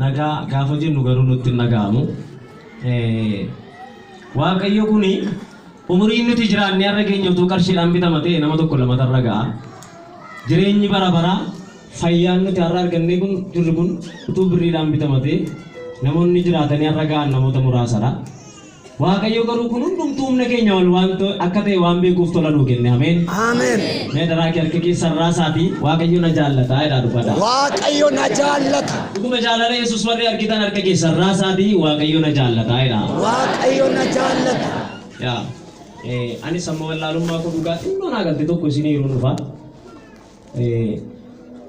nagaa gaafa jennu garuu nutti nagaamu. Waaqayyo kuni umuriin nuti jiraanne har'a keenya utuu qarshiidhaan bitama ta'e nama tokko lama tarra ga'a. Jireenyi bara bara fayyaan nuti har'a arganne kun jirri kun utuu birriidhaan bitama ta'e namoonni jiraatanii har'a ga'an namoota muraasadha. Waaqayyo garuu kun hundumtuu humna keenya wal waanto akka ta'e waan beekuuf tola nuu kenne. Ameen. Ameen. Mee daraa kee harka keessa raasaati Waaqayyo na jaallata jedhaa dubbadha. Waaqayyo na jaallata. Dhuguma jaalala Yesuus warri argitan harka keessa raasaati Waaqayyo na jaallata jedhaa. Waaqayyo na jaallata. Yaa ani samma wallaalummaa koo dhugaa xinnoo naa galte tokko isin hiruun dhufa.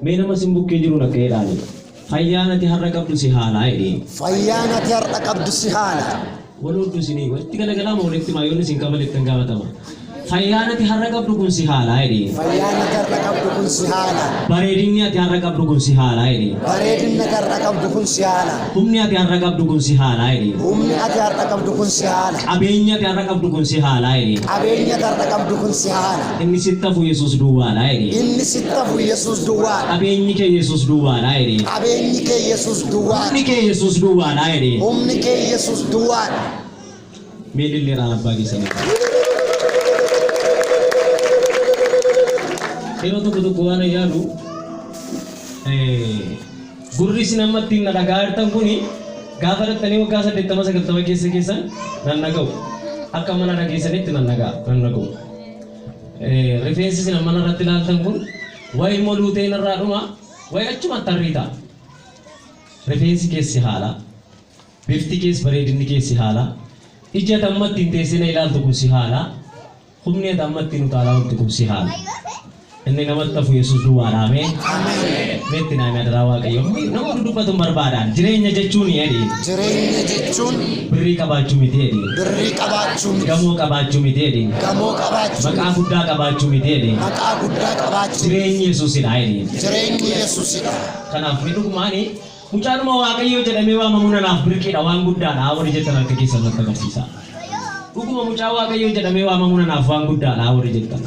Mee nama sin bukkee jiru akka jedhaani. Fayyaan ati har'a qabdu si haala jedhee. Fayyaan ati har'a qabdu si haala. Waluddu isinii walitti galagalaa walitti maayoon isin qabaletti hin gaafatama. Fayyaan ati har'a qabdu kun si haala jedhee. Fayyaan ati har'a qabdu kun si haala. Bareedinni ati har'a qabdu kun si haala jedhee. Bareedinni ati har'a qabdu kun si haala. Humni ati har'a qabdu kun si haala jedhee. Humni ati har'a qabdu kun si haala. Qabeenyi ati har'a qabdu kun si haala jedhee. Qabeenyi ati har'a qabdu kun si haala. Inni sitti hafu Yesuus duwwaadha jedhee. Inni sitti hafu Yesuus duwwaadha. Qabeenyi kee Yesuus duwwaadha jedhee. Qabeenyi kee Yesuus duwwaadha. Humni kee Yesuus duwwaadha jedhee. Humni kee Yesuus duwwaadha. Meelillee abbaa keessanii. Yeroo tokko waan yaadu gurri isin ammatti na dhagaa jirtan kuni gaafa dhattanii waggaa 80-90 keessan nan naga'u. Akka mana dhageessanitti nan naga'u. Rifeensi isin mana irratti ilaaltan kun wayi moluu ta'e narraa dhuma wayi achumatti harriita. Rifeensi keessi haala. Bifti keessi bareedinni keessi haala. Ija tammatti hin teessine ilaaltu kun si haala. Humni tammatti nu taalaa wanti kun si haala. Inni namatti hafu Yesuus duwwaadha. Ameen. Meetti naa miidhagaa Waaqayyo. Nama dubbatu barbaadaan jireenya jechuun jedhi. Jireenya jechuun birrii qabaachuu miti jedhi. birrii qabaachuu miti. Gamoo qabaachuu miti jedhi. Gamoo qabaachuu miti. Maqaa guddaa qabaachuu miti jedhi. Maqaa guddaa qabaachuu. Jireenyi Yesuusidha jedhi. Jireenyi Yesuusidha. Kanaaf dhugumaani mucaanuma Waaqayyo jedhamee waamamu nanaaf birqiidha waan guddaadha warri jettan harka keessa irratti agarsiisa. Dhuguma mucaa Waaqayyo jedhamee waamamu nanaaf waan guddaadha warri jettan.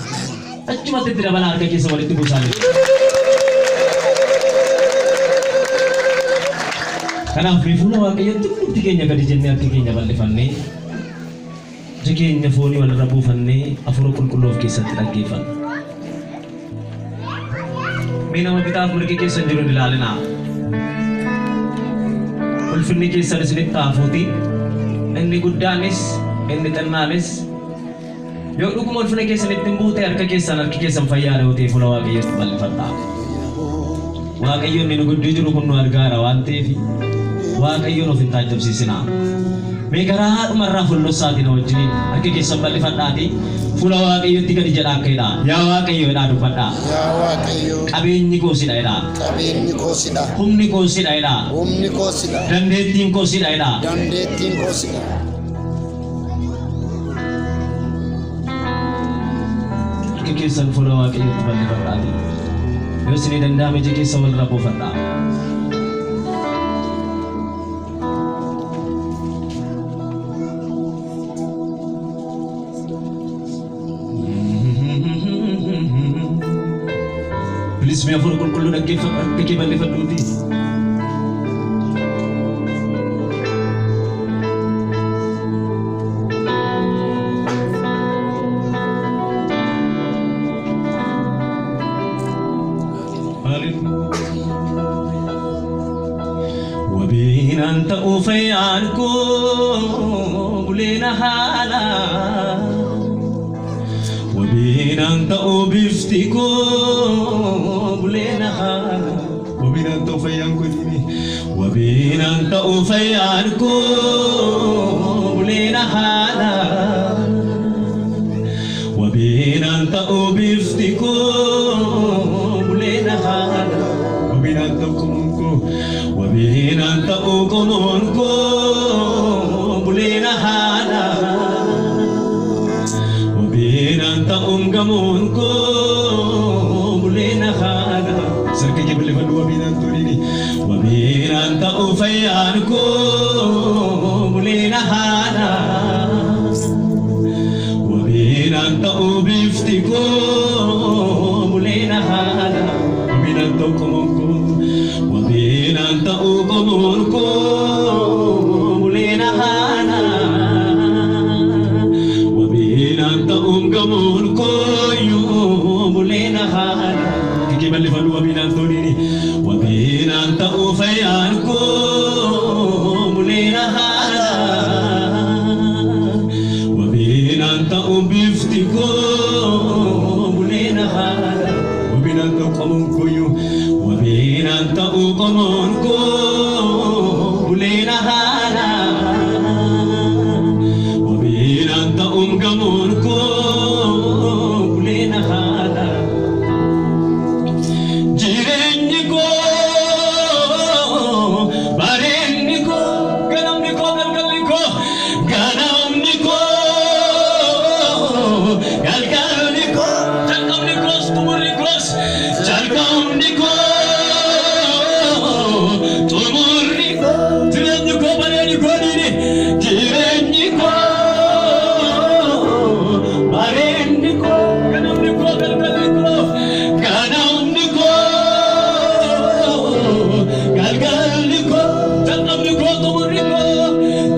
Achumatti itti dabalaa harka keessa walitti buusaanii. Kanaaf fuula Waaqayyotti hundi keenya gadi jennee harka keenya bal'ifannee jireenya foonii walirra buufannee hafuura qulqulluu of keessatti dhaggeeffanna. Mee nama bitaaf mirga keessa jiru ilaalinaa. Ulfinni keessan isinitti haafuuti. Inni guddaanis inni xinnaanis yoo dhuguma ulfina keessanitti hin buute harka keessan fayyaa ta'ee fuula Waaqayyootti bal'ifadhaa. Waaqayyoon inni guddii jiru kun nu argaara waan ta'eef Waaqayyoon of hin taajjabsiisinaa. Mee garaa haadhumarraa fuullosaatiin wajjiniin harka keessan bal'ifadhaati fuula Waaqayyootti gadi jedhaa akka jedhaa. Yaa Waaqayyo jedhaa dubbadhaa. Yaa Waaqayyo. Qabeenyi koo sidha jedhaa. Qabeenyi koo sidha. Humni koo sidha jedhaa. Humni koo sidha. Dandeettiin koo sidha jedhaa. Dandeettiin koo sidha. Keessan fuula Waaqayyootti bal'ifadhaati. Yoo isin danda'ame ija keessa walirra buufadhaa. Bilis mee hafuura qulqulluu dhaggeeffadhu harka kee bal'ifadhuuti. وبين أنت أوفيانكو بلينا حالا وبين أنت أوبفتكو بلينا حالا وبين أنت أوفيانكو وبين أنت أوفيانكو بلينا حالا وبين أنت أوبفتكو بلينا حالا وبين أنت أوكمونكو وبين أنت أوكمونكو بلينا حالا وبين أنت أمكمونكو بلينا حالا سرك جبل فن وبين أنت ريني وبين أنت أوفيانكو بلينا حالا وبين أنت أوبفتكو بلينا حالا وبين أنت أوكمونكو وبين wabinanta ukomon ko mulena hana wabinanta gamon ko yu mulena hana kikibali falu wabinanta nini wabinanta ufayan ko mulena hana wabinanta bifti ko mulena hana wabinanta kamon ko yu wabinanta ukomon ko mulena hana wabinanta gamon ko mulena hana jirenyi ko barenni ko ganamni ko galgalni ko ganamni ko galgalni ko jalkamni ko tumurni ko jalkamni ko tumurni ko jirenyi ko barenni ko dini jirenyi ko barenni ko ganamni ko galgalni ko ganamni ko galgalni ko jalkamni ko tumurni ko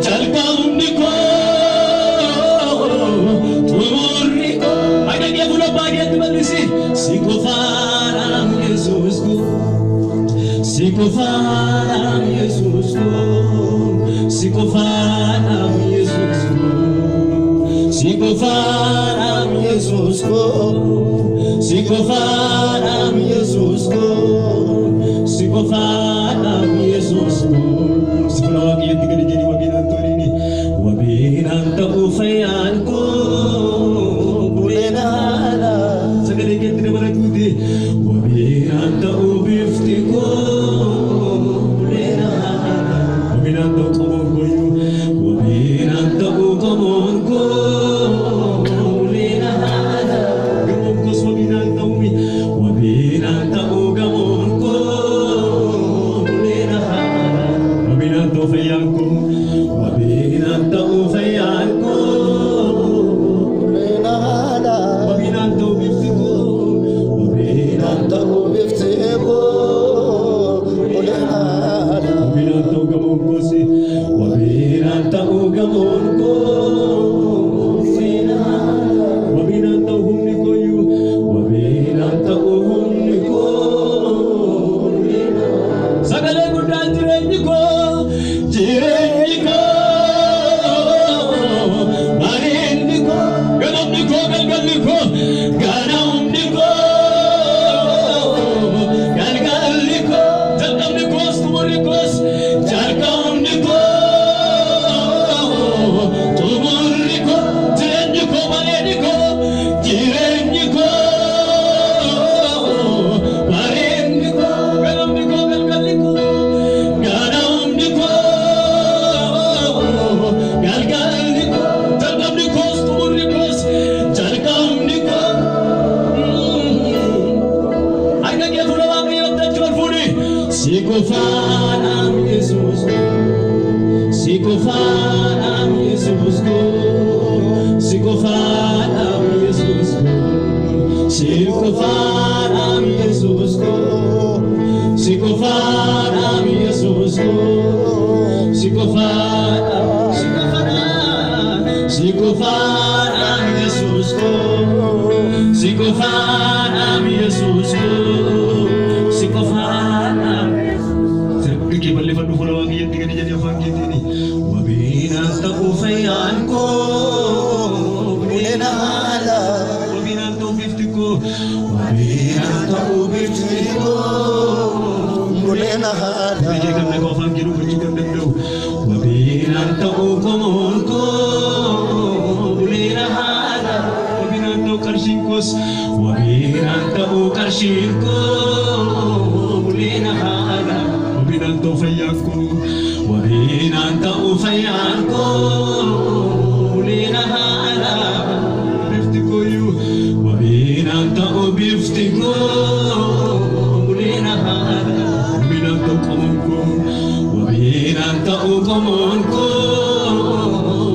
jalkamni ko tumurni ko aga ke bulo baget balisi sikofaram Jesus ko sikofaram Jesus ko sikofaram Jesus ko sikofaram Jesus ko sikofaram Jesus ko sikofaram Jesus ko sikofaram yet gani gani wabinanta nini wabinanta ufayan ko mulena hana sagale ke tine barakude wabinanta ubifti ko mulena hana wabinanta ukomon ko yu wabinanta ukomon ko mulena hana gamon ko wabinanta umi wabinanta ugamon ko mulena hana wabinanta ufayan ko wabinanta ufayan ko mulena hana wabinanta ubifti ko wabinanta bifti ko mulena hana wabinanta ugamon ko si wabinanta ugamon ko mulena hana wabinanta uhumni ko yu wabinanta uhumni ko mulena hana sagale gudan jirenyi ko barenni ko ganamni ko galgalni ko ganamni ko galgalni ko jalkamni ko tumurni ko jalkamni ko tumurni ko jirenyi ko barenni ko jirenyi ko barenni ko ganamni ko galgalni ko ganamni ko galgalni ko jalkamni ko tumurni ko jalkamni ko aga ke fura wa ke yotta chor furi sikofaram Jesus ko sikofaram Jesus ko sikofaram Jesus ko sikofaram Jesus ko sikofaram Jesus ko sikofaram sikofaram Jesus ko sikofaram Jesus ko sikofaram Sergi balle fadu fula wangi yenti gani jadi afang gini wabinanta ufayan ko mulena hana wabinanta ubifti ko wabinanta ubifti ko mulena hana Biji kam ko afang giru biji kam dendo wabinanta ukomon ko mulena hana wabinanta karshinkos wabinanta ukarshiko mulena hana wabinanta ufayanko wabinanta ufayanko mulena hana bifti ko yu wabinanta ubifti ko mulena hana wabinanta ukomon ko wabinanta ukomon ko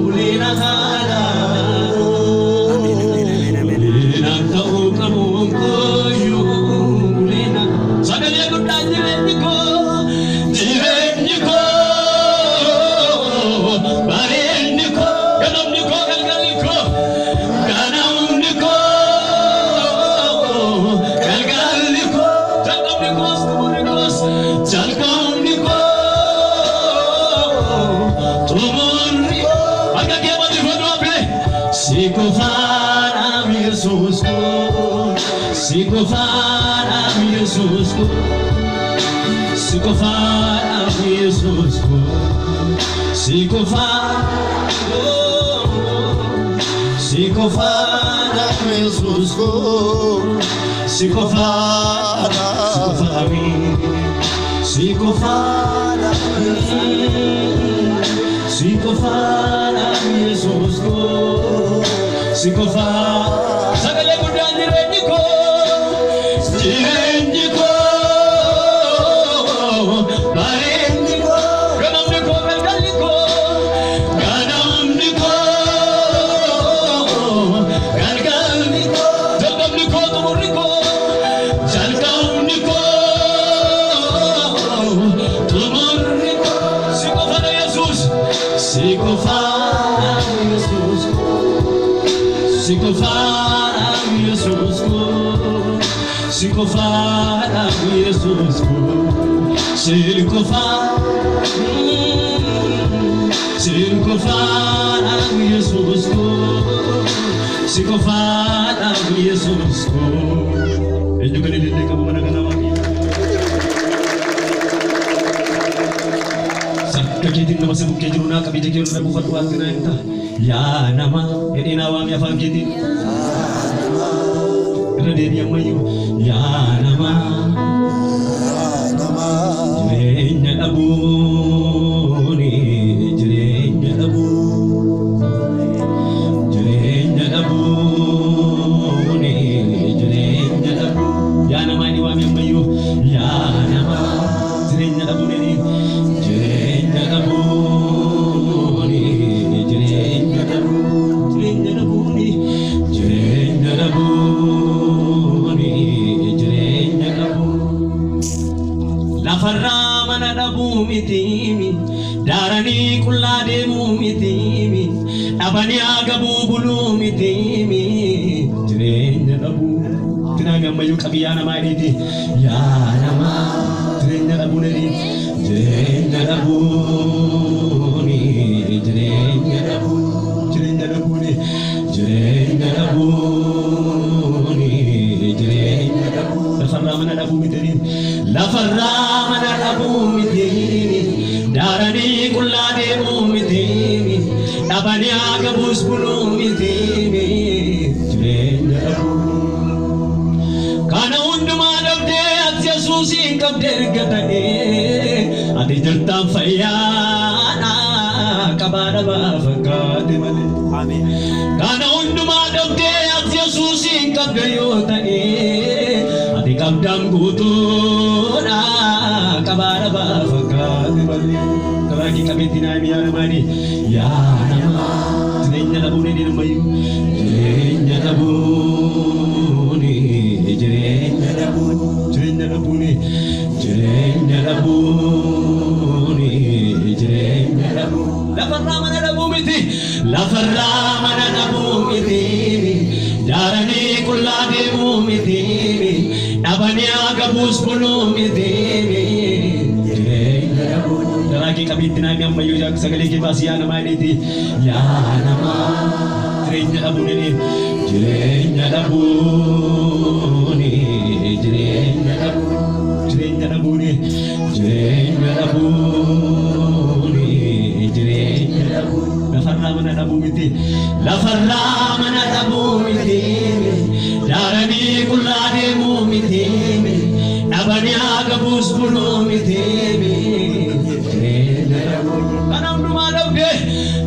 mulena hana wabinanta ukomon ko yu mulena sagale gudan jirenyi ko jalqabni koo xumurri akka kee bal'ifadhu abbe si qofaadhaaf Yesuus koo si qofaadhaaf Yesuus koo si qofaadhaaf Yesuus koo si qofaadhaaf Jesus go, Sikofada, Sikofada, Sikofada, Jesus go, Sikofada, Sagale Buddha Reniko, Reniko, Reniko, Ganamiko, Ganamiko, Ganamiko. Sikofada Jesus go, Sikofada Jesus go, Sikofada Jesus go. Enyo kanilinde ka muna ka naman. Sakkakitin naman sa bukya jiruna kabita kiyo na bufatuan ka na ita. Ya nama, edinawang ya fangkitin. Dari yang mayu ya nama jerenya abu ni jerenya abu ni jerenya abu ya nama ni wang yang mayu ya nama jerenya abu ni jerenya abu ni jerenya abu ni jerenya abu Lafarra mana dabu mitimi darani kullade mu mitimi abani agabu bulu mitimi jirenya dabu tinaga mayu kabiyana maiditi ya nama jirenya dabu neri jirenya dabu ni jirenya dabu ni jirenya dabu ni jirenya dabu lafarra mana dabu mitimi lafarra mana dabu mitimi darani kullade mu mitimi abani agabus bulu mitimi jirenya dabu kana unduma dabde at Yesusi kabder gatane adi jartam fayyana kabada ba fakade male amen kana unduma dabde at Yesusi kabdayotane adi kabdam gutuna kabada ba fakade male kabagi kabitina miyana mani ya nama jirenya dabu ni mayu jirenya dabu jirenya dabu ni lafarra mana dabu miti darani kullade mu miti abani agabus bulu miti daragi kabitina mi ammayu jak sagale ke basiya nama niti ya nama jirenya dabu ni jirenya dabu ni jirenya dabu ni lafarra mana dabu miti darani kullade mu miti abani agabus bulu miti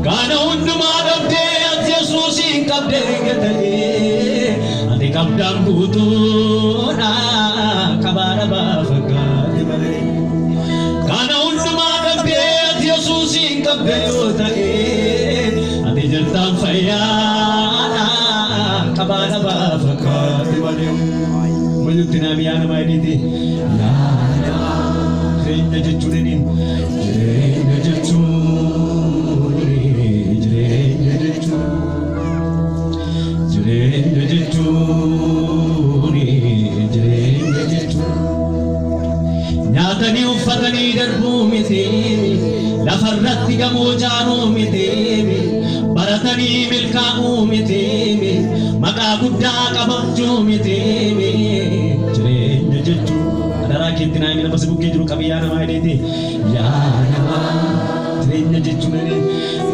kana unduma dabde at Yesusi kabde gatane adi kabdam gutuna kabara ba fakade male kana unduma dabde at Yesusi kabde yotane adi jartam fayyana kabara ba fakade male mayutina miyana maiditi ya jirenya jechunin jirenya jechu nyatani uffata uffatanii darbuu miteemi lafarratti gamoo jaaruu miteemi baratanii milkaa'uu miteemi maqaa guddaa qabachuu miteemi jireenya jechuun adaraa keetti naa mina basi bukkee jiru qabiyyaa namaa hidheeti yaa namaa jireenya jechuun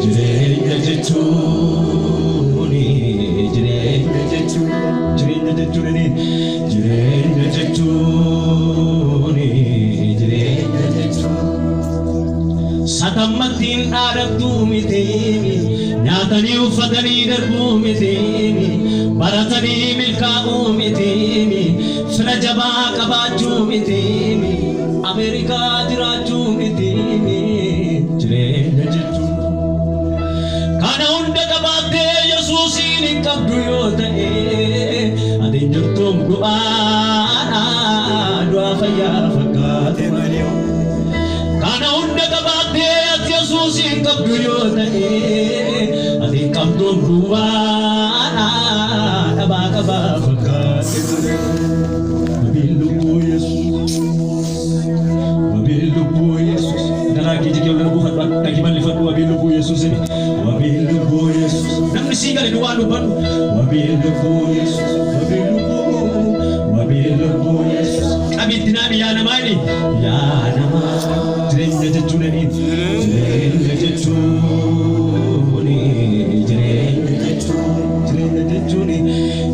jireenya jechuun jireenya jechuun jireenya jechuun jireenya jechuun jireenya jechuun satammattiin dhaadhattuu miteemi nyaatanii uffatanii darbuu miteemi baratanii milkaa'uu miteemi fira jabaa qabaachuu miteemi Ameerikaa jiraachuu miteemi jireenya jechuun kana hunda qabaattee Yesuusiin hin qabdu yoo ta'e ati jirtuun du'aa fayyaa fakkaate malee kana hunda qabaattee ati Yesuusiin hin qabdu yoo ta'e ati hin qabduun du'aa dhabaa qabaa fakkaate malee wabilubbuu Yesuus wabilubbuu Yesuus daraa kee jigee wal buufadhu akka kibalifadhu wabilubbuu Yesuus wabilubbuu Yesuus namni sii gale duwwaa dubbadhu wabilubbuu Yesuus wabilubbuu Yesuus qabitti naami yaa namaa jireenya jechuun jireenya jechuun jireenya jechuun jireenya jechuun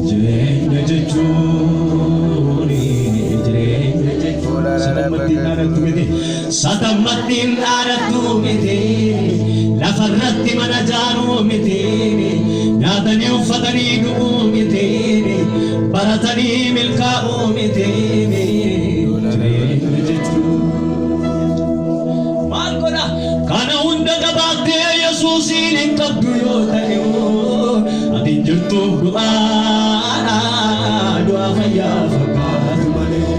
jireenya jechuun jireenya jechuun satammattiin dhaadhattuu miti lafarratti mana jaaruu miti nyaatanii uffatanii du'uu miti baratanii milkaa'uu miti jireenya jechuun maal godha kana hunda qabaattee Yesuusiin hin qabdu yoo ta'e ati jirtuuf du'aa fayyaa fakkaatu malee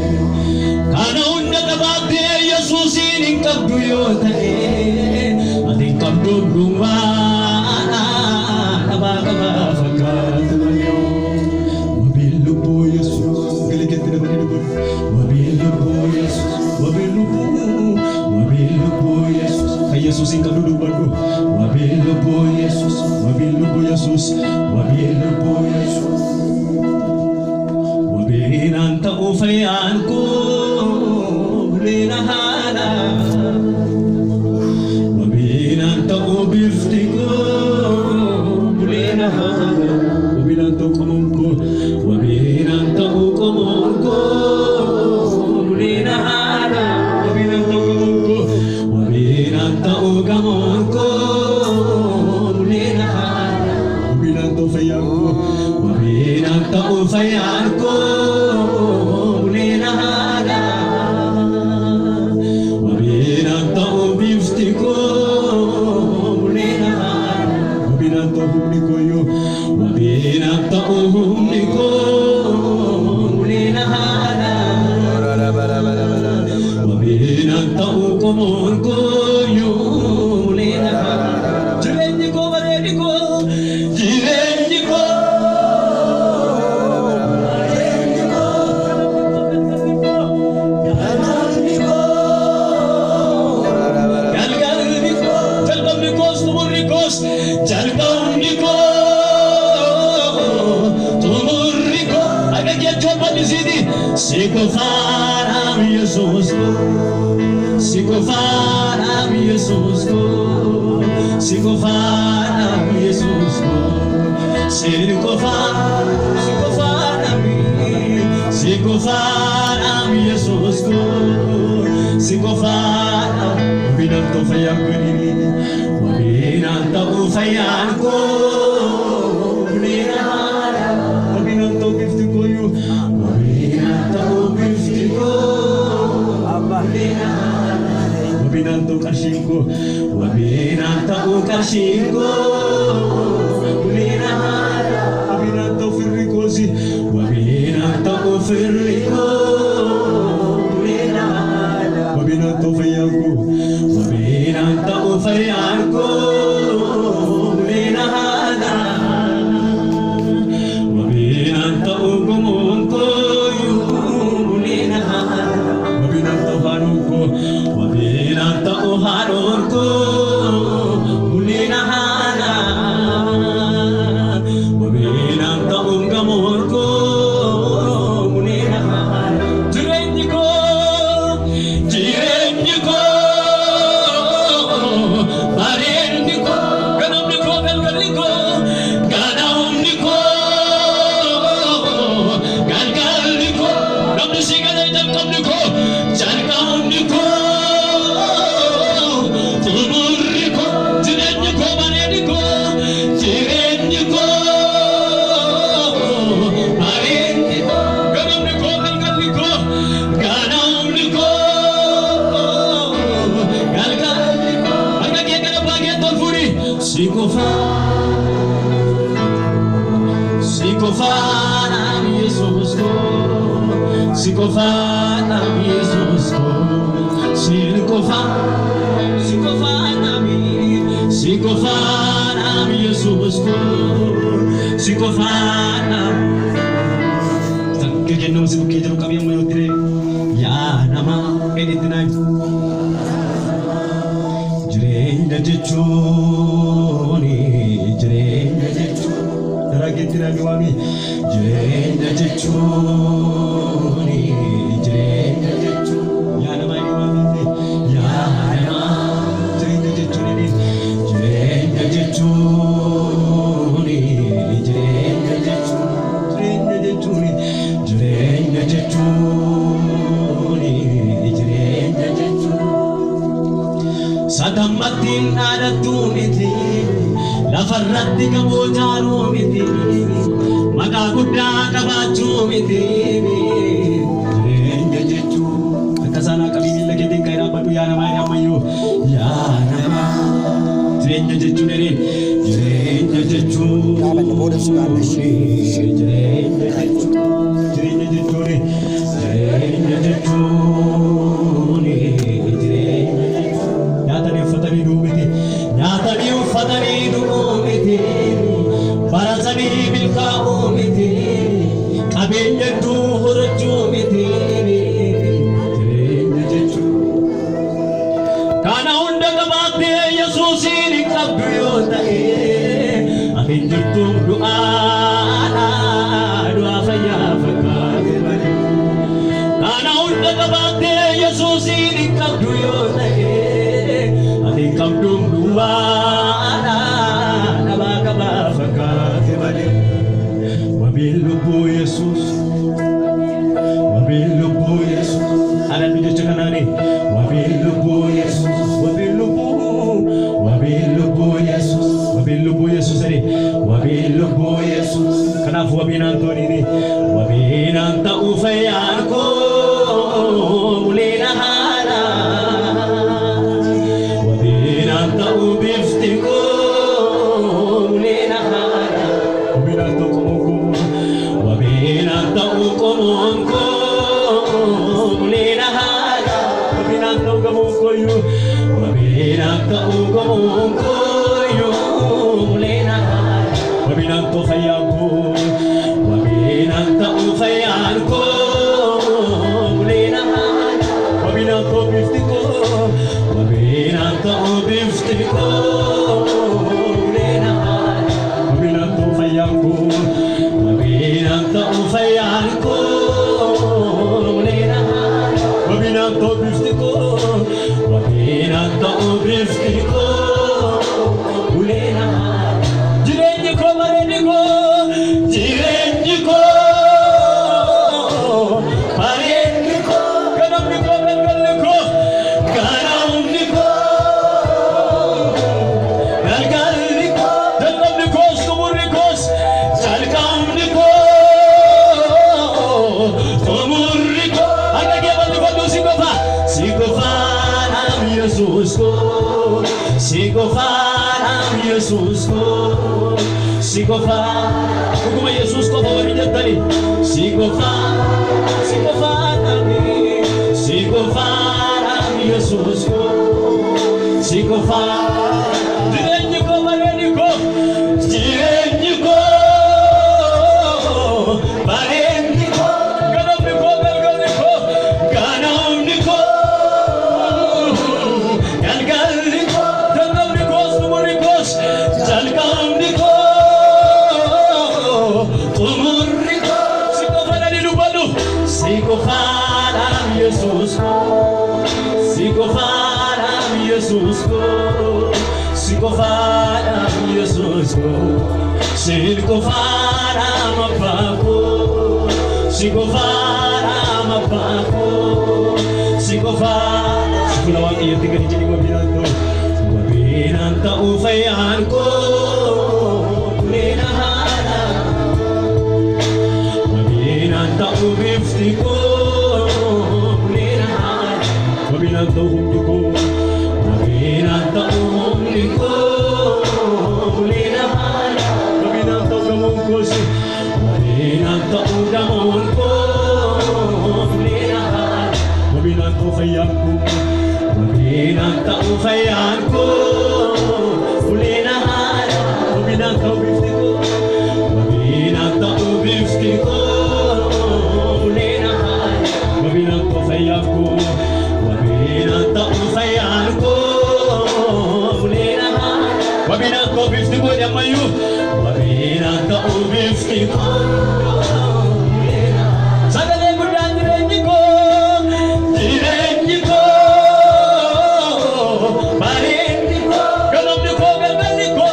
kana hunda qabaattee Yesuusiin hin qabdu yoo ta'e ati hin qabduuf duwwaa dhabaa qabaa fakkaatu malee wabilubbuu Yesuus galateetti dabalee dubbatu wabilubbuu Yesuus wabilubbuu Yesuus kan Yesuusiin qabdu dubbadhu wabilubbuu Yesuus wabilubbuu Yesuus wabilubbuu Yesuus wabinaan ta'uu fayyaan koo leena haala wabinaan ta'uu bifti koo leena haala wabinaan ta'uu qomoon koo wabinaan ta'uu qomoon koo leena haala wabinaan ta'uu qomoon koo wabinaan ta'uu gamoon koo leena haala wabinaan ta'uu fayyaan koo wabinaan ta'uu fayyaan koo leena haala wabinaan ta'uu bifti koo leena haala wabinaan ta'uu humni koo yoo wabinaan ta'uu humni koo leena haala wabinaan ta'uu qomoon koo yoo leena haala jireenyi koo bareedi koo jireenyi koo Sikofaram Yesus ko, sikofaram Yesus ko, sikofaram Yesus ko, sikofaram Yesus ko, sikofaram wabinaan ta'uu fayyaan ko wabinaan ta'uu fayyaan ko wabinaan ta'uu bifti ko wabinaan ta'uu qarshiin koo wabinaan ta'uu qarshiin koo wabinaan ta'uu firri koosi wabinaan ta'uu firri koo wabinaan ta'uu fayyaan koo wabinaan ta'uu fayyaan koo wabinaan ta'uu gomoon koo wabinaan ta'uu haadhuun koo haadhoorko mul'ina haala wabeenaan ta'uun gamoorko mul'ina haala jireenyi koo bareedni koo ganamni koo galgalli koo gadaa'umni koo galgalli koo namni si galee jalqabni koo jalqabni koo Sikofana Yesus ko, sikofana Yesus ko, sikofana Yesus ko, sikofana. Sakit jenong sibuk jenong kami yang menutire, ya nama edit naik. Jirenda jechuni, jirenda jechuni. Ragitina miwami jirenda jechuni jirenda jechuni ya nama miwami ya nama jirenda jechuni jirenda jechuni jirenda jechuni jirenda jechuni jirenda jechuni sadamatin adattuniti lafarratti gamoojaaru miti maqaa guddaa qabaachuu miti jireenya jechuun akka sanaa qabii miila keetiin kan dhaabbadhu yaa namaa ammayyuu yaa namaa jireenya jechuun jedheen jireenya jechuun jireenya jechuun nyaatanii uffatanii duubiti nyaatanii uffatanii duubiti barasanii milkaa'uu miti qabeenya hedduu horachuu miti jireenya jechuun kana hunda qabaattee Yesuusiin hin qabdu yoo ta'e ati hin jirtuun du'aadha du'aa fayyaa fakkaate malee kana hunda qabaattee Yesuusiin hin qabdu yoo ta'e Kamdum duwwaadha nama qaba fakkaate malee wabiin lubbuu Yesuus anan jecha kanaani wabiin lubbuu Yesuus wabiin lubbuu Yesuus ani wabiin lubbuu Yesuus kanaaf wabiin antooniini wabiin anta ufayyaan koo mul'ina haala Ta'u biftiko mul'ina haala wabinaan ta'u qomoon wabinaan ta'u qomoon mul'ina haala wabinaan ta'u gamoon koyyuu wabinaan ta'u gamoon koyyuu mul'ina haala wabinaan ta'u fayyaan koo wabinaan ta'u fayyaan koo mul'ina haala wabinaan ta'u biftiko wabinaan ta'u biftiko mul'ina haala wabinaan ta'u fayyaan koo wabinaan ta'u fayyaan koo mul'ina haala wabinaan ta'u biftiko wabinaan ta'u biftiko mul'ina haala jireenyi koo bareedni koo jireenyi koo bareedni koo ganamni koo galgalli koo ganaa'umni koo galgalli koo jalqabni koos xumurri koos jalqabni koo xumurri koo akka geeballi fadhu si qofa naam Yesuus koo si qofa naam Yesuus koo si qofa dhuguma Yesuus qofa waliin jettani si qofa naami si qofa naam Yesuus koo si qofa jireenyi koo bareedni koo jireenyi koo bareedni koo ganamni koo galgalli koo ganaa'umni koo galgalli Jesus ko Sikofana Jesus ko Sikofana mapako Sikofana mapako Sikofana Sikulawang iyo tinggal dyan yung mabinanto Mabinanta ufayan ko Kulinahala Mabinanta ubifti ko Kulinahala Mabinanta humdi ko Mabinanta umumli ko Kulinahala Mabinanta ugamon ko Mabinanta ugamon ko Kulinahala Mabinanta ufayan ko Mabinanta ufayan ko Kulinahala Mabinanta ubifti ko Mabinanta ubifti ko Kulinahala Mabinanta ufayan ko Mabinanta ufayan ko Kulinahala Mabinanta ubifti ko Yamayu Mabinanta ubifti ko Sagale mo dyan direnyi ko Direnyi ko Parindi ko Galam ni ko Galgali ko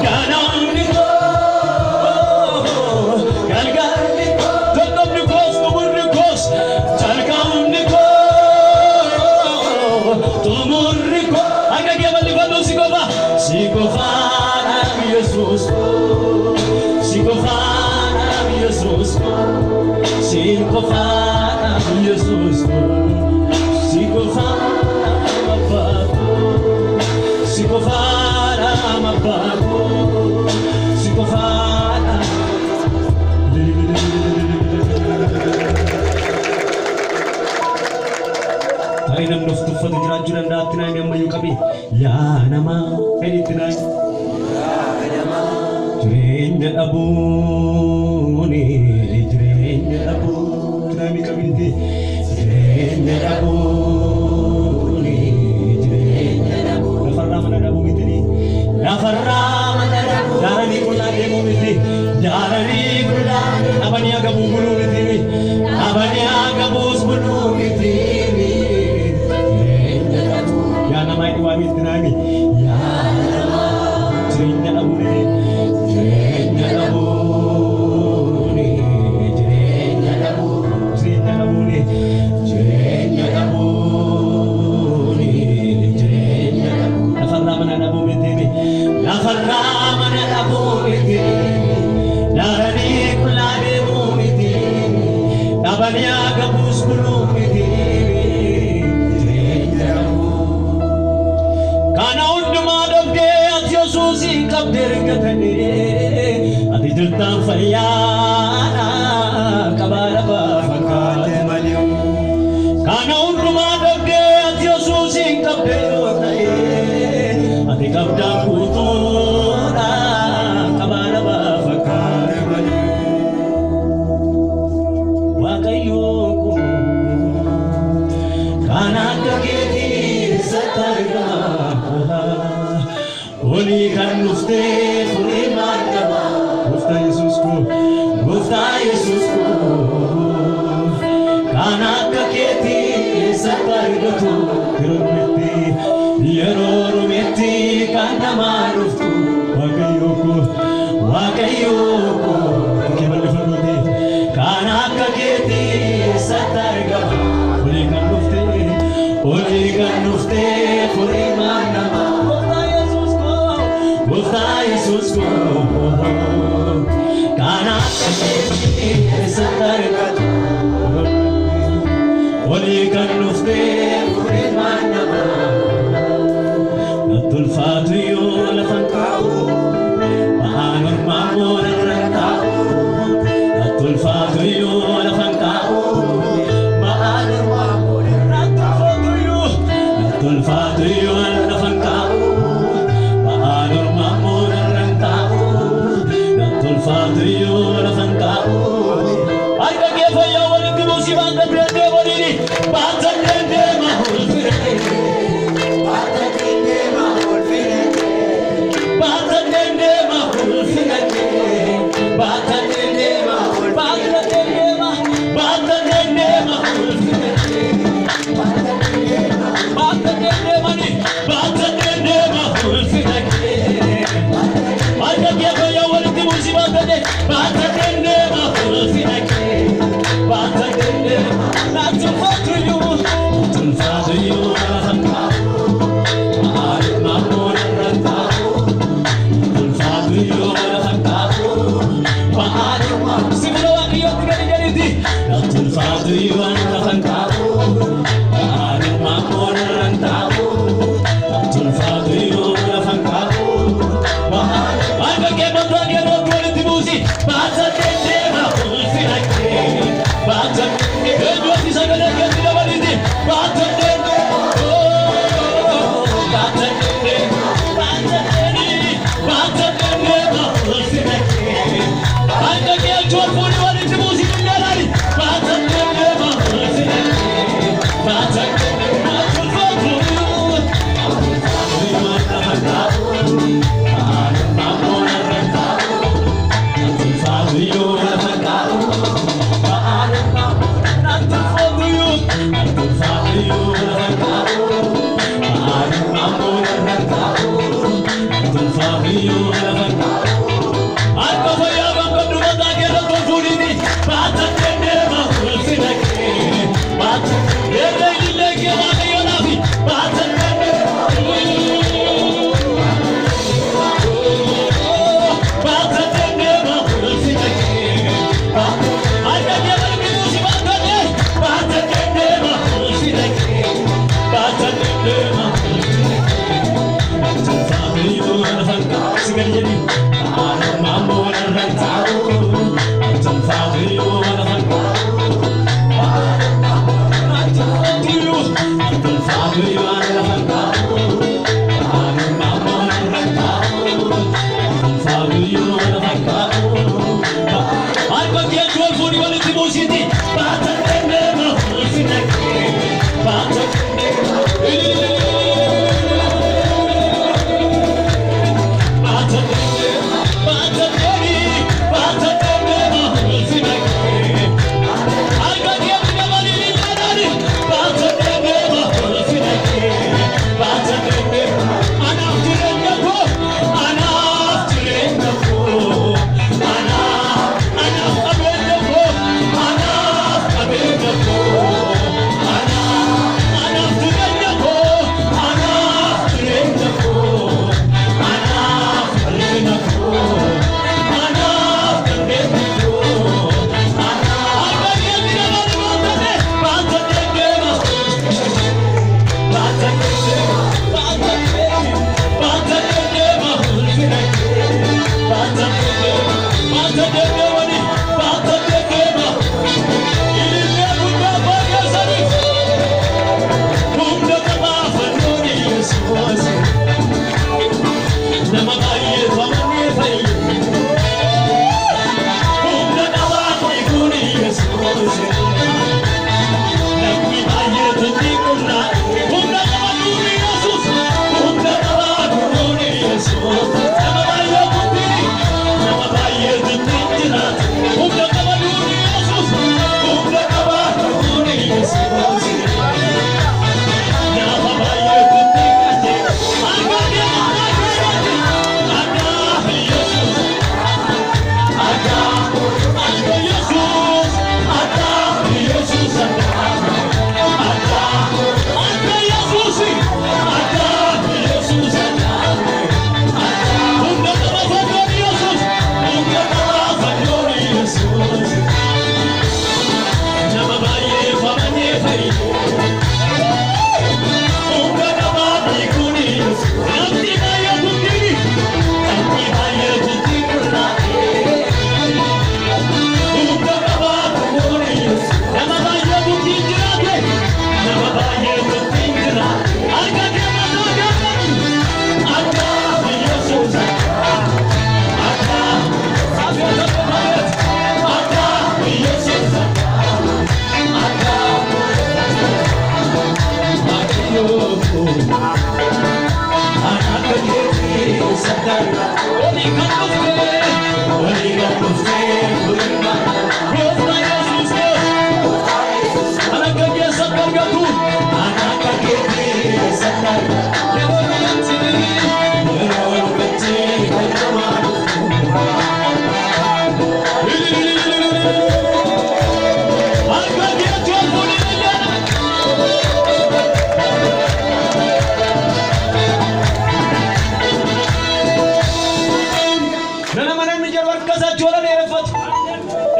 Ganam ni ko Galgali ko Tandam ni ko Tumur ni ko Jalgam ni ko Tumur ni ko Aga gyabal ni ko Sikofa Sikofana Jesus ko Sikofana Jesus ko Sikofana Jesus ko Sikofana mapako Sikofana mapako Sikofana Ay nam noftu fatu jirajuran datina yang mayu kami Ya nama editina Jirenya abuni Jirenya abu Tunami kami di Jirenya abuni Jirenya abu Nafarraman ada bumi tadi Nafarraman ada Darani kula demo miti Darani kula Abani aga bubulu miti Abani aga bubulu miti Ya nama itu wamit tunami Ya nama Jirenya abuni Jirenya abuni Jirenya abu Jirenya abuni Jirenya abuni Jirenya abu Nafarraman ada bumi tadi Nafarraman ada bumi tadi Darani kula demo miti Abani aga bubulu miti Kana unduma dhabde ati Yesuusin qabdee ergatani ati jirtaan fayyaadha qabaa lafaa fakkaate malee. Kana unduma dhabde ati Yesuusin qabdee yoo ta'e ati qabdaan guutuudha qabaa lafaa fakkaate malee. Waaqayyoo kun kana akka keetii satargaa. Oli kan nufte funi markaba Gufta Yesus ko Kana kaketi satargatu Yerorumeti kana manuftu Wakayoko Kibali fanuti Kana kaketi satargaba Oli kan nufte funi markaba Gufta Yesus ko Kana kaketi satargatu Oli kan nufte funi markaba Natulfatu yo lafan kau Mahanor mamor ang tao Natulfatu yo lafan kau Mahanor mamor ang tao Natulfatu yo lafan kau Mahanor mamor ang tao Natulfatu yo lafan kau Ay kagya fayaw walang kumusiman na pinagdewa nini Batang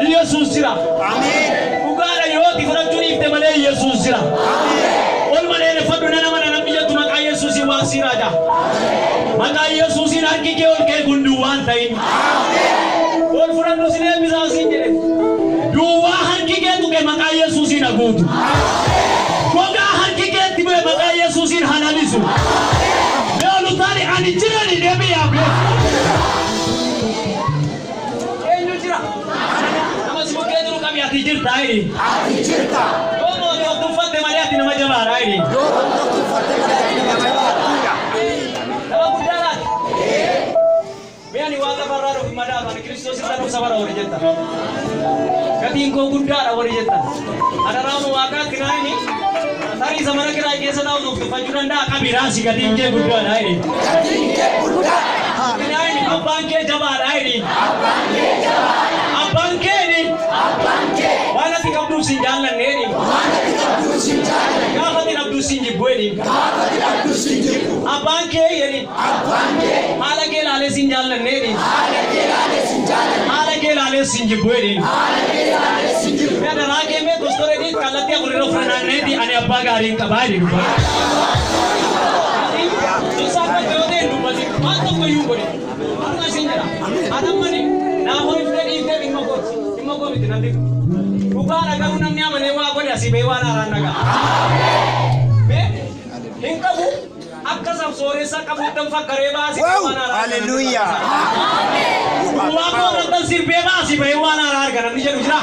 Yesus jira. Amen. Ugala yoti farajuni iftemale Yesus jira. Amen. Ol mane fadu nana mana namiya tumaka Yesus wasiraja. Maka Yesus in hakike ol ke gundu wantain. Amen. Ol faradu sine bizasi jere. Duwa hakike tuke maka Yesus in agudu. Amen. Koga hakike tibe maka Yesus in hanalisu. Amen. Leo lutari anijira ni demi yabe. Atijirta ini. Atijirta. Dono waktu fate maliati nama jabara ini. Dono waktu fate maliati nama jabara. Nama budala. Biani wala bararo imada bani Kristus kita nu sabara ori jetta. Kati inko budala ori jetta. Ada ramu waka kena ini. Tari zamana kira kesa tahu tu pajuranda kabirasi kati inke budala ini. Kati inke budala. Kena ini abangke jabara ini. Abangke jabara. Abangke ini. Abangke. Wala tikabdu sinjalan ini. Wala tikabdu sinjalan. Kafati abdu sinjibu ini. Kafati abdu sinjibu. Abangke ini. Abangke. Halake lale sinjalan ini. Halake lale sinjalan. Halake lale sinjibu ini. Halake lale sinjibu. Ada lagi me dostore ini kalatiya kulino franan ini ane abagari kabari rupa. Isapa jode rupa sih. Mantu kuyumbori. Arna sinjala. Adam mani. Nah hoi freni itu imoko itu nanti. Bukan agak unamnya menewa apa dia si bewa naranaga. Be, hingkabu, akka sab sore sa kabu tempat kareba si bewa naranaga. Haleluya. Bukan orang si bewa si bewa naranaga nanti jadi ujra.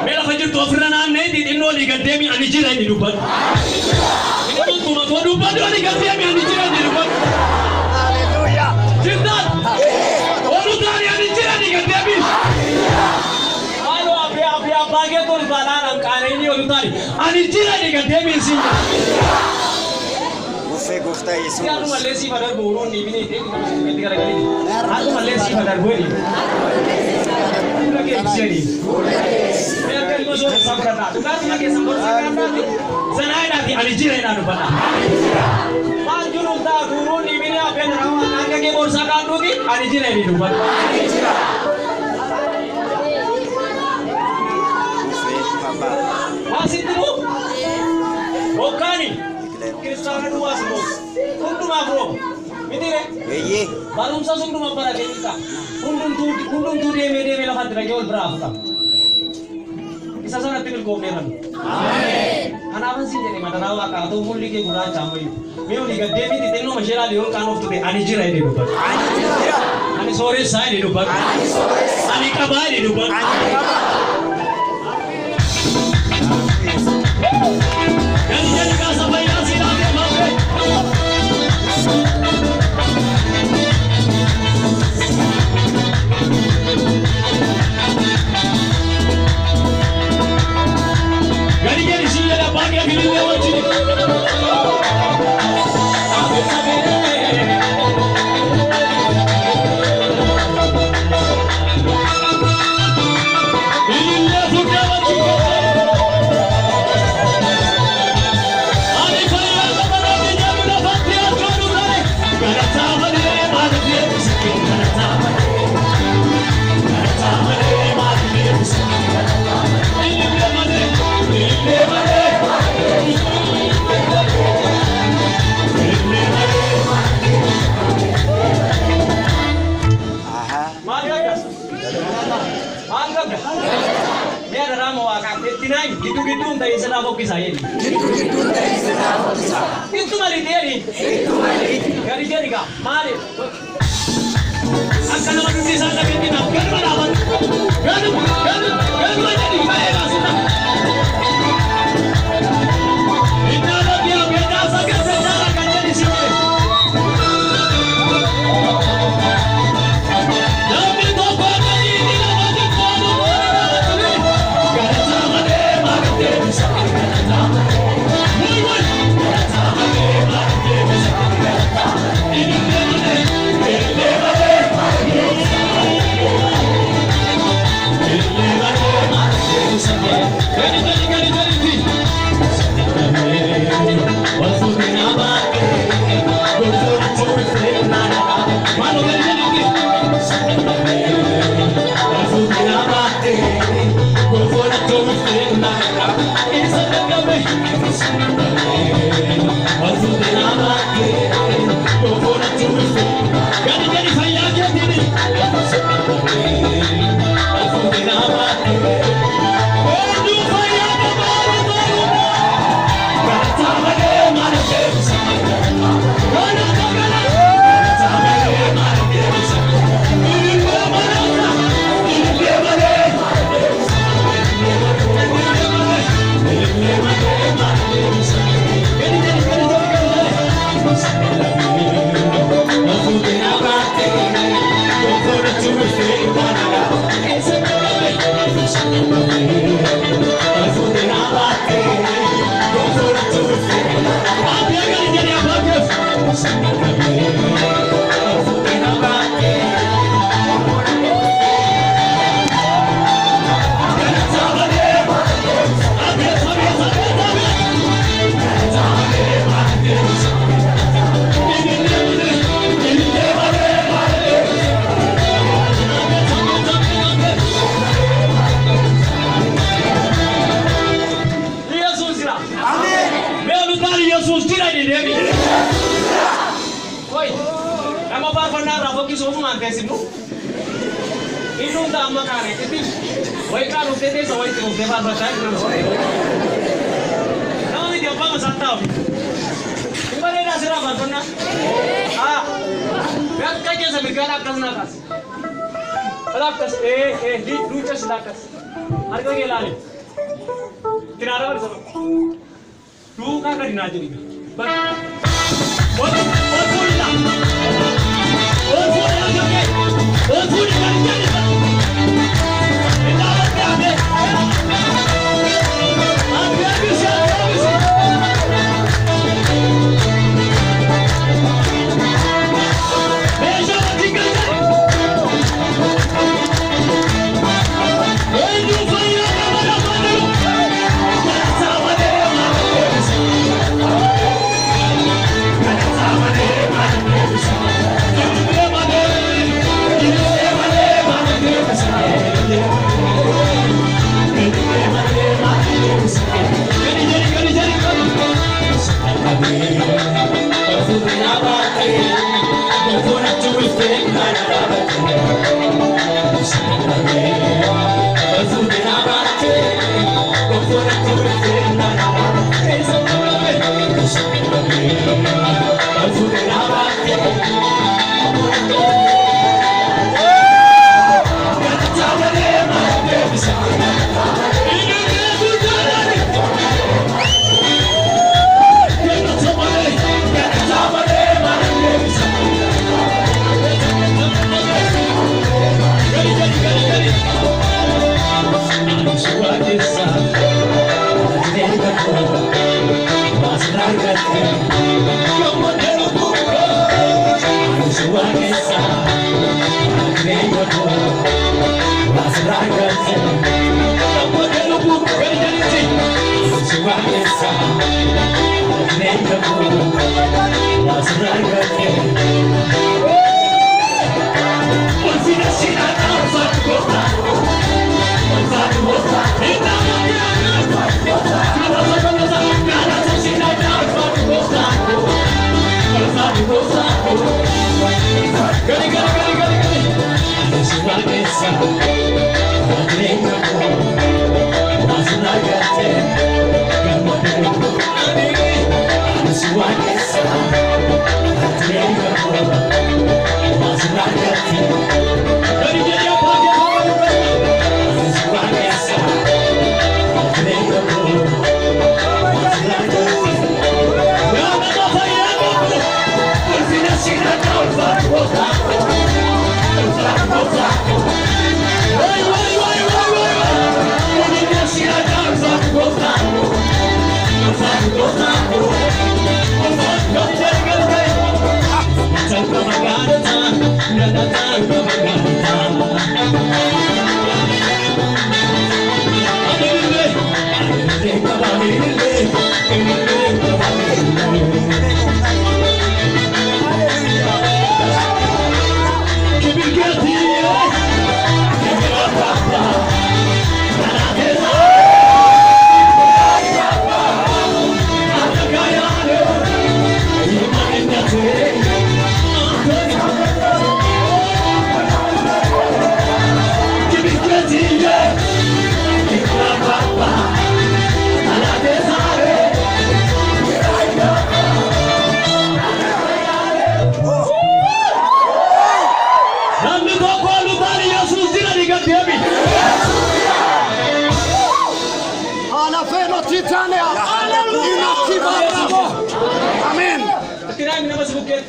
Bela fajur tu afranan nanti ino lihat demi anijira ini dupat. Ini pun cuma tu dupat tu lihat demi anijira ini dupat. Haleluya. Cinta. Orang tu anijira lihat demi. Bagi tu balan angkara ini orang tadi. Anijira ni kan demi sih. Gufta Yesus. Aku Malaysia pada burung ni bini. Ketika kali ni. Aku Malaysia pada burung. Lagi jadi. Saya kan masuk sampai dah. Tukar lagi sampai dah. Senai nanti anijira ini anu pada. Panjul unta burung ni bini apa yang rawan. Angkat ke borsa kandu ni anijira ini anu pada. Anijira. Masih tu, Bokani, Kristal dua semua, kuntum afro, betul? Ye. Balum sasung rumah para kita, kuntum tu dia melakukan hati lagi orang berapa? Kisah sana timbul komeran. Amin. Anak sih jadi mata rawa kau muli ke guna camai. Memang ni kerja ni tengok masyarakat diorang kanov tu deh anijira ini lupa. Anijira. Ani sore saya ini lupa. Ani sore. Ani kabar ini lupa. Ani kabar. Jadi kasih bayar silakan maaf. Jadi sini ada banyak film lewat sini. Gitu-gitu dari senapok kisah ini. Gitu-gitu dari senapok kisah. Itu mali dia ni. Itu mali. Gari jadi kah? Mali. Akan nama di sana kita. Gari mana apa? Gari mana ni? Gari mana? Ini ada dia beda saja secara kan jadi faarfannaa irraa fokkisuumaan teessifnu. Innuun ta'amma kaane itti wayi kaan uffee teessa wayi itti uffee faarfachaa nama miti abbaa masaan taa'u. Hin bareedaa siraa faarfannaa. Bakka keessa mirgaadhaa akkas naa kaas. Lakkas duucha si lakkas. Harka kee ilaali. Tinaara bari saba. Duukaa gadi naa jedhi. Ol fuudhidha. Ol fuudhidha jokkee. Ol fuudhi gadi jedhi. Indaa bakkee hafee. Hafee abisi hafee abisi. Meeshaa wajjin gadi jedhi.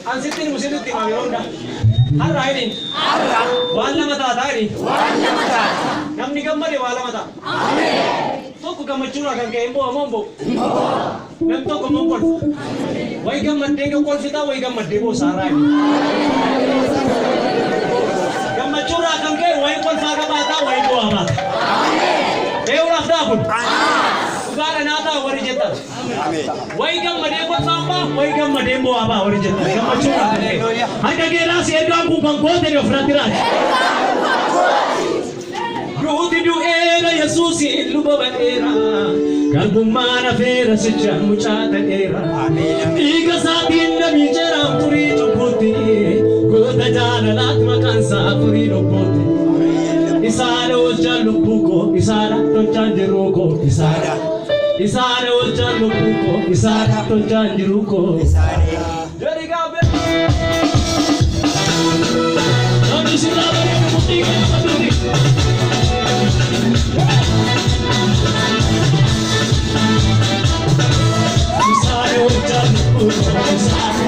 Ansittiin musiitti maawironda. Har'a hidhin. Waan lama taataa hidhi. Namni gammade waa lama ta'a. Tokko gammachuudhaan kan ka'e immoo ammoo nam tokko immoo kolfa. Wayi gammaddee kan kolfitaa wayi gammaddee boosaaraa hidhi. Gammachuudhaan kan ka'e wayi kolfaa qabaataa wayi bu'aa baata. Eewuraaf daakun. Dhugaadha naataa warri jettan. Wayi gammadee kolfaa wayi gammadee bu'aa baa warri jettan. Gammachuudhaan kan ka'e. Hanga geeraas ergaan kun kan goote ofirratti raati. Ruuti du'eera Yesuusi luba badheera. Galbummaan afeera sicha mucaa ta'eera. Dhiiga isaatiin namni jedhaan turii cubbutti. Goota Isara tolchaan jiru ko Isara. Isara olchaan lubbuu ko Isara tolchaan jiru ko Jari gaabe. Namni si dhaabee murtii keessa duuti. Isara olchaan lubbuu ko Isara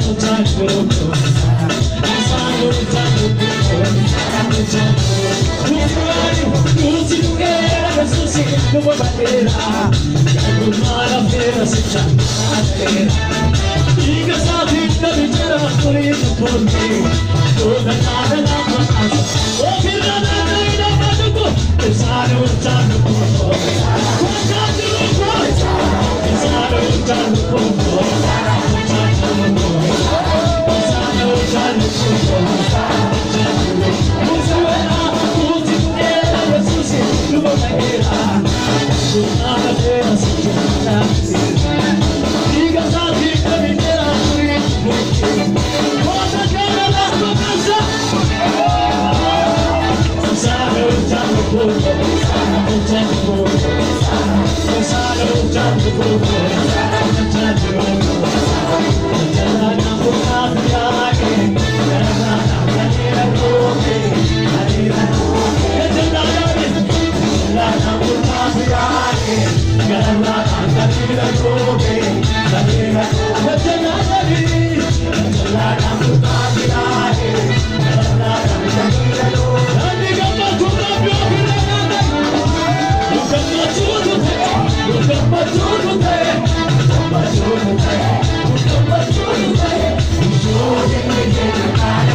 tolchaan jiru ko Isara olchaan lubbuu ko tolchaan jiru ko Isara olchaan lubbuu ko tolchaan Thank you.